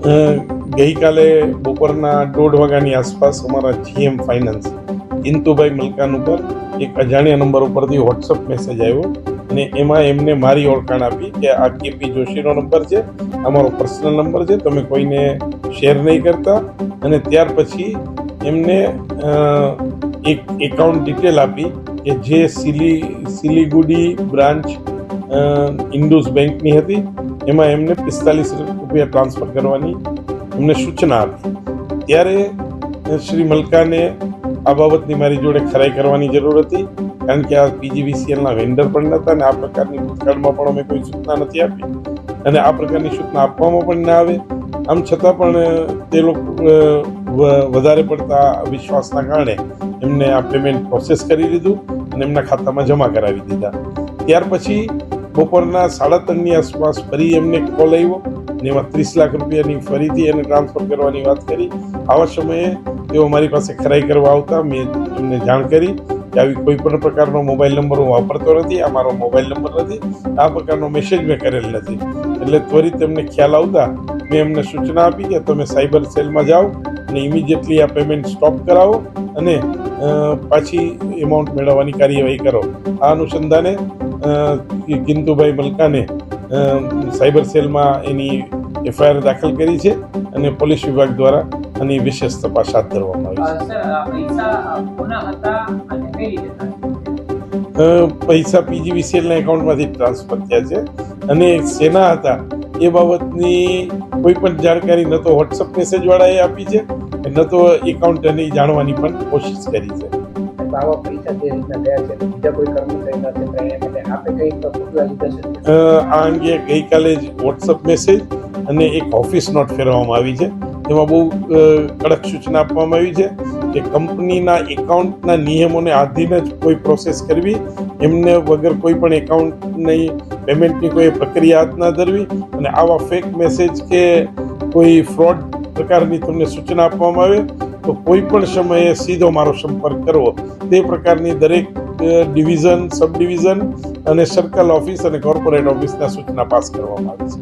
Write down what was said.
ગઈકાલે બપોરના 1:30 વાગ્યાની આસપાસ અમારા GM ફાઇનાન્સ ઇન્તુભાઈ મલકાન ઉપર એક અજાણ્યા નંબર ઉપરથી વોટ્સઅપ મેસેજ આવ્યો અને એમાં એમને મારી ઓળખાણ આપી કે આ KP જોશીનો નંબર છે, અમારો પર્સનલ નંબર છે, તમે કોઈને શેર નહીં કરતા. અને ત્યાર પછી એમને એક એકાઉન્ટ ડિટેલ આપી કે જે સિલિગુડી બ્રાન્ચ ઇન્ડુસ બેંકની હતી. એમાં એમને 45 રૂપિયા ટ્રાન્સફર કરવાની એમને સૂચના આપી. ત્યારે શ્રી મલકાને આ બાબતની મારી જોડે ખરાઈ કરવાની જરૂર હતી, કારણ કે આ PGVCLના વેન્ડર પણ નહોતા અને આ પ્રકારની ભૂતકાળમાં પણ અમે કોઈ સૂચના નથી આપી અને આ પ્રકારની સૂચના આપવામાં પણ ના આવે. આમ છતાં પણ તે લોકો વધારે પડતા વિશ્વાસના કારણે એમને આ પેમેન્ટ પ્રોસેસ કરી દીધું અને એમના ખાતામાં જમા કરાવી દીધા. ત્યાર પછી બપોરના 3:30ની આસપાસ ફરી એમને કોલ આવ્યો અને એમાં 30 લાખ રૂપિયાની ફરીથી એને ટ્રાન્સફર કરવાની વાત કરી. આવા સમયે તેઓ મારી પાસે ખરાઈ કરવા આવતા મેં એમને જાણ કરી કે આવી કોઈ પણ પ્રકારનો મોબાઈલ નંબર હું વાપરતો નથી, આ મારો મોબાઈલ નંબર નથી, આ પ્રકારનો મેસેજ મેં કરેલ નથી. એટલે ત્વરિત એમને ખ્યાલ આવતા મેં એમને સૂચના આપી કે તમે સાયબર સેલમાં જાઓ અને ઇમિડિયેટલી આ પેમેન્ટ સ્ટોપ કરાવો અને પાછી એમાઉન્ટ મેળવવાની કાર્યવાહી કરો. આ અનુસંધાને કિંતુભાઈ મલકાને સાયબર સેલમાં એની FIR દાખલ કરી છે અને પોલીસ વિભાગ દ્વારા આની વિશેષ તપાસ હાથ ધરવામાં આવી છે. પૈસા PGVCLના એકાઉન્ટમાંથી ટ્રાન્સફર થયા છે અને શેના હતા એ બાબતની કોઈ પણ જાણકારી ન તો વોટ્સઅપ મેસેજ વાળાએ આપી છે ન તો એકાઉન્ટની જાણવાની પણ કોશિશ કરી છે. આ અંગે ગઈકાલે જ વોટ્સઅપ મેસેજ અને એક ઓફિસ નોટ ફેરવવામાં આવી છે. એમાં બહુ કડક સૂચના આપવામાં આવી છે કે કંપનીના એકાઉન્ટના નિયમોને આધીન જ કોઈ પ્રોસેસ કરવી, એમને વગર કોઈ પણ એકાઉન્ટની પેમેન્ટની કોઈ પ્રક્રિયા હાથ ના ધરવી અને આવા ફેક મેસેજ કે કોઈ ફ્રોડ પ્રકારની તમને સૂચના આપવામાં આવે તો કોઈ પણ સમયે સીધો મારો સંપર્ક કરવો. તે પ્રકારની દરેક ડિવિઝન, સબ ડિવિઝન અને સર્કલ ઓફિસ અને કોર્પોરેટ ઓફિસના સૂચના પાસ કરવામાં આવી છે.